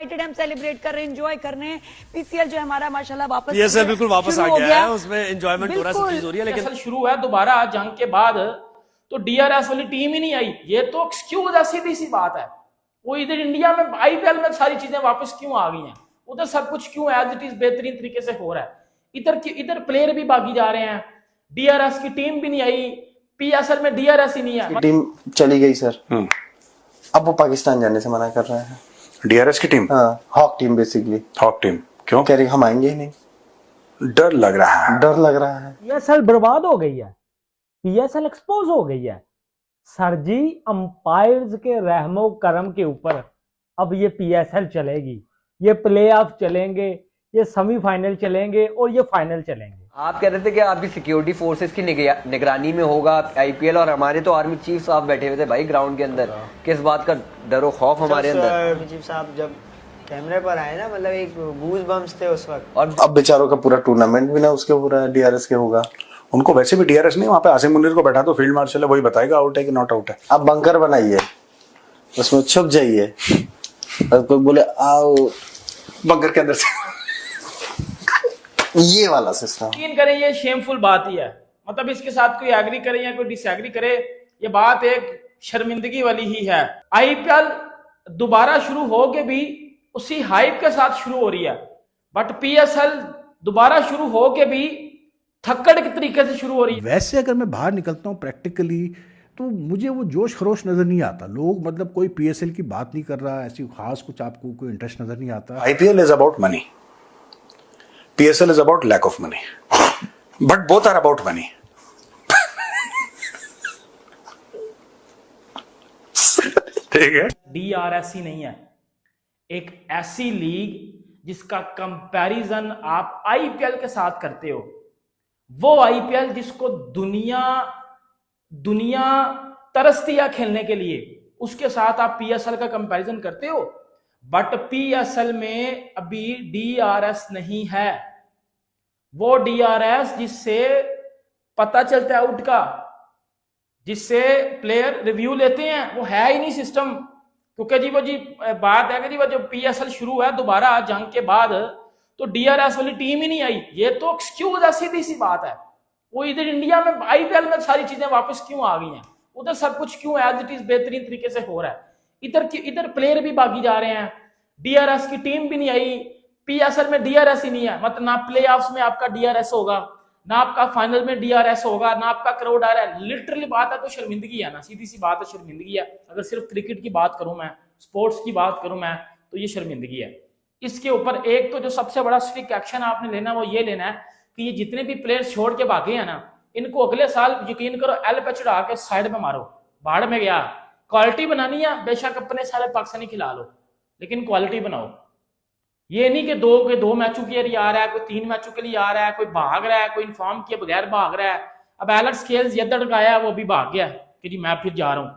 हम सेलिब्रेट कर रहे हैं, एंजॉय कर रहे हैं। पीसीएल जो है हमारा माशाल्लाह वापस पीएसएल बिल्कुल वापस आ गया है, उसमें एंजॉयमेंट हो रहा है, सब चीज हो रही है। लेकिन शुरू है दोबारा जंग के बाद, तो डीआरएस वाली टीम ही नहीं आई। ये तो एक्सक्यूज है, सीधी सी बात है। वो इधर इंडिया में आईपीएल में सारी चीजें वापस क्यों आ गई हैं, उधर सब कुछ क्यों एज इट इज बेहतरीन तरीके से हो रहा है। इधर प्लेयर भी भागी जा रहे हैं, डीआरएस की टीम भी नहीं आई। पीएसएल में डीआरएस ही नहीं है, टीम चली गई सर। अब वो पाकिस्तान जाने से मना कर रहे हैं। डीआरएस की टीम, हाँ, hawk team basically. Hawk team क्यों? कह रही हम आएंगे ही नहीं। डर लग रहा है, डर लग रहा है। पीएसएल बर्बाद हो गई है, पीएसएल एक्सपोज हो गई है सर जी। अंपायर्स के रहमो करम के ऊपर अब ये पीएसएल चलेगी, ये प्लेऑफ चलेंगे, ये सेमीफाइनल चलेंगे और ये फाइनल चलेंगे। आप कह रहे थे कि आपकी सिक्योरिटी फोर्सेस की निगरानी में होगा आईपीएल, और हमारे तो आर्मी चीफ साहब बैठे हुए थे भाई ग्राउंड के अंदर। किस बात का डर और खौफ हमारे अंदर? आर्मी चीफ साहब जब कैमरे पर आए ना, मतलब एक गूज बम्स थे उस वक्त। और अब बेचारों का पूरा टूर्नामेंट भी ना उसके हो रहा है, डीआरएस के होगा। उनको वैसे भी डीआरएस नहीं, वहाँ पे आसिम मुनीर को बैठा तो फील्ड मार्शल है, वही बताएगा आउट है कि नॉट आउट है। अब बंकर बनाइए, उसमें छुप जाइए और कोई बोले आओ बंकर के अंदर से ये वाला सिस्टम। यकीन करें ये शेमफुल बात ही है। मतलब इसके साथ कोई एग्री करे या कोई डिसएग्री करे, ये बात एक शर्मिंदगी वाली ही है। आईपीएल दोबारा शुरू हो के भी उसी हाइप के साथ शुरू हो रही है, बट पीएसएल दोबारा शुरू हो के भी थक्कड़ के तरीके से शुरू हो रही है। वैसे अगर मैं बाहर निकलता हूँ प्रैक्टिकली तो मुझे वो जोश खरोश नजर नहीं आता। लोग मतलब कोई पीएसएल की बात नहीं कर रहा, ऐसी खास कुछ आपको कोई इंटरेस्ट नजर नहीं आता। IPL is about money, PSL is about lack of money, but both are about money. ठीक है, डीआरएस ही नहीं है, एक ऐसी लीग जिसका कंपैरिजन आप आईपीएल के साथ करते हो। वो आईपीएल जिसको दुनिया तरसती है खेलने के लिए, उसके साथ आप पीएसएल का कंपैरिजन करते हो। बट पीएसएल में अभी डीआरएस नहीं है। वो डीआरएस जिससे पता चलता है आउट का, जिससे प्लेयर रिव्यू लेते हैं, वो है ही नहीं सिस्टम। क्योंकि जी वो जी बात है कि जी वो जो पीएसएल शुरू है दोबारा जंग के बाद, तो डीआरएस वाली टीम ही नहीं आई। ये तो एक्सक्यूज है, सीधी सी बात है। वो इधर इंडिया में आईपीएल में सारी चीजें वापस क्यों आ गई हैं, उधर सब कुछ क्यों एज इट इज बेहतरीन तरीके से हो रहा है। इधर प्लेयर भी भागी जा रहे हैं, डीआरएस की टीम भी नहीं आई। पीएसएल में डीआरएस ही नहीं है, मतलब ना प्लेऑफ्स में आपका डीआरएस होगा, ना आपका फाइनल में डीआरएस होगा, ना आपका क्राउड आ रहा है। लिटरली बात है तो शर्मिंदगी है ना, सीधी सी बात है, शर्मिंदगी है। अगर सिर्फ क्रिकेट की बात करूं मैं, स्पोर्ट्स की बात करूं मैं, तो ये शर्मिंदगी है। इसके ऊपर एक तो जो सबसे बड़ा स्ट्रिक्ट एक्शन आपने लेना वो ये लेना है कि ये जितने भी प्लेयर्स छोड़ के भागे हैं ना, इनको अगले साल यकीन करो एल पे चढ़ा के साइड में मारो, बाढ़ में गया। क्वालिटी बनानी है, बेशक अपने सारे पाकिस्तानी खिला लो, लेकिन क्वालिटी बनाओ। ये नहीं कि दो मैचों के लिए आ रहा है, कोई 3 मैचों के लिए आ रहा है, कोई भाग रहा है, कोई इन्फॉर्म किए बगैर भाग रहा है। अब एलेक्स केल्स ये दड़काया, वो भी भाग गया कि जी मैं फिर जा रहा हूँ।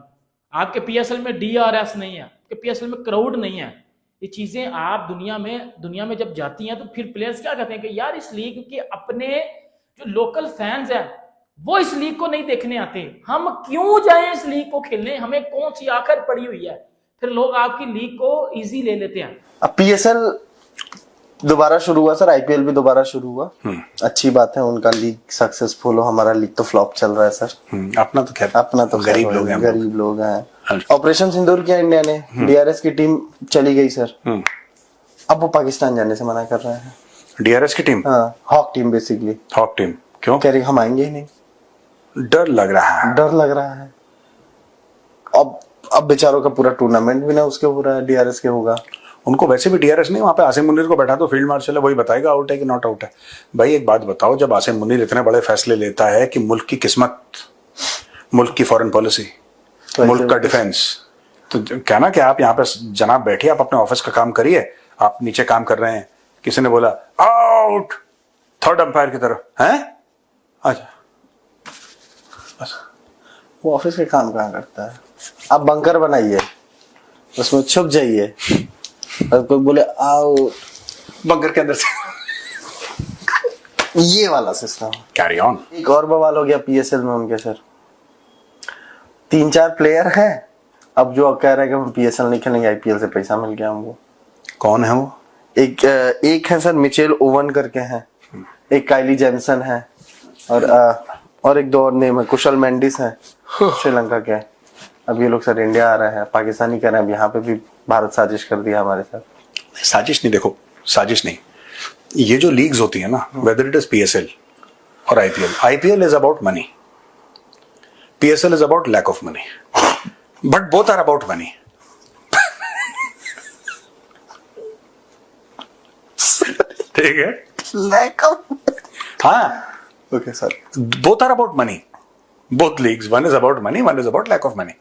आपके पीएसएल में डीआरएस नहीं है, आपके पीएसएल में क्राउड नहीं है। ये चीजें आप दुनिया में जब जाती हैं तो फिर प्लेयर्स क्या कहते हैं कि यार इस लीग के अपने जो लोकल फैंस हैं वो इस लीग को नहीं देखने आते, हम क्यों जाएं इस लीग को खेलने, हमें कौन सी आखिर पड़ी हुई है। फिर लोग आपकी लीग को इजी ले लेते हैं। अब पीएसएल दोबारा शुरू हुआ सर, आईपीएल भी दोबारा शुरू हुआ, अच्छी बात है। उनका लीग सक्सेसफुल हो, हमारा लीग तो फ्लॉप चल रहा है सर। अपना तो खैर, अपना तो गरीब लोग हैं, गरीब लोग हैं। ऑपरेशन सिंदूर किया इंडिया ने, डीआरएस की टीम चली गई सर। अब वो पाकिस्तान जाने से मना कर रहे हैं। डीआरएस की टीम, हाँ, hawk team basically. Hawk team क्यों? कह रही हम आएंगे ही नहीं। डर लग रहा है, डर लग रहा है। अब बेचारों का पूरा टूर्नामेंट भी ना उसके हो रहा है, डीआरएस के होगा। उनको वैसे भी डीआरएस नहीं, वहाँ पे आसिम मुनीर को बैठा तो फील्ड मार्शल है, वही बताएगा आउट है कि नॉट आउट है। भाई एक बात बताओ, जब आसिम मुनीर इतने बड़े फैसले लेता है कि मुल्क की किस्मत, मुल्क की फॉरेन पॉलिसी, मुल्क का डिफेंस, तो कहना कि आप यहाँ पे जनाब बैठिए, आप अपने ऑफिस का काम करिए, आप नीचे काम कर रहे हैं। किसी ने बोला आउट, थर्ड अंपायर की तरफ है, अच्छा वो ऑफिस के काम कहाँ करता है। आप बंकर बनाइए, उसमें छुप जाइए और कोई बोले आओ बंकर के अंदर से ये वाला सिस्टम। Carry on. एक और बवाल हो गया पीएसएल में उनके सर, 3-4 प्लेयर हैं अब जो कह रहे हैं कि हम पीएसएल नहीं खेलेंगे, आईपीएल से पैसा मिल गया हमको। कौन है वो? एक है सर मिचेल ओवन करके हैं, एक काइली जेनसन है, और एक दो और नेम है, कुशल मेंडिस है, श्रीलंका के। अब ये लोग सर इंडिया आ रहे हैं, पाकिस्तानी कह रहे हैं, अब यहाँ पे भी भारत साजिश कर दिया हमारे साथ। साजिश नहीं, देखो साजिश नहीं, ये जो लीग्स होती है ना, वेदर इट इज पीएसएल और IPL, IPL is about money, PSL is about lack of money, but both are about money. ठीक है, लैक ऑफ, हाँ, okay sir, both are about money, both leagues, one is about money, one is about lack of money.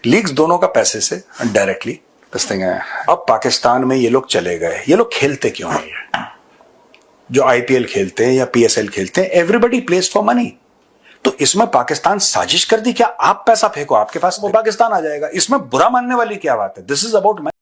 Leagues दोनों का पैसे से directly this thing है। अब पाकिस्तान में ये लोग चले गए, ये लोग खेलते क्यों है? जो आईपीएल खेलते हैं या पीएसएल खेलते हैं, एवरीबडी प्लेस फॉर मनी। तो इसमें पाकिस्तान साजिश कर दी क्या? आप पैसा फेंको, आपके पास वो पाकिस्तान आ जाएगा, इसमें बुरा मानने वाली क्या बात है? This is about money.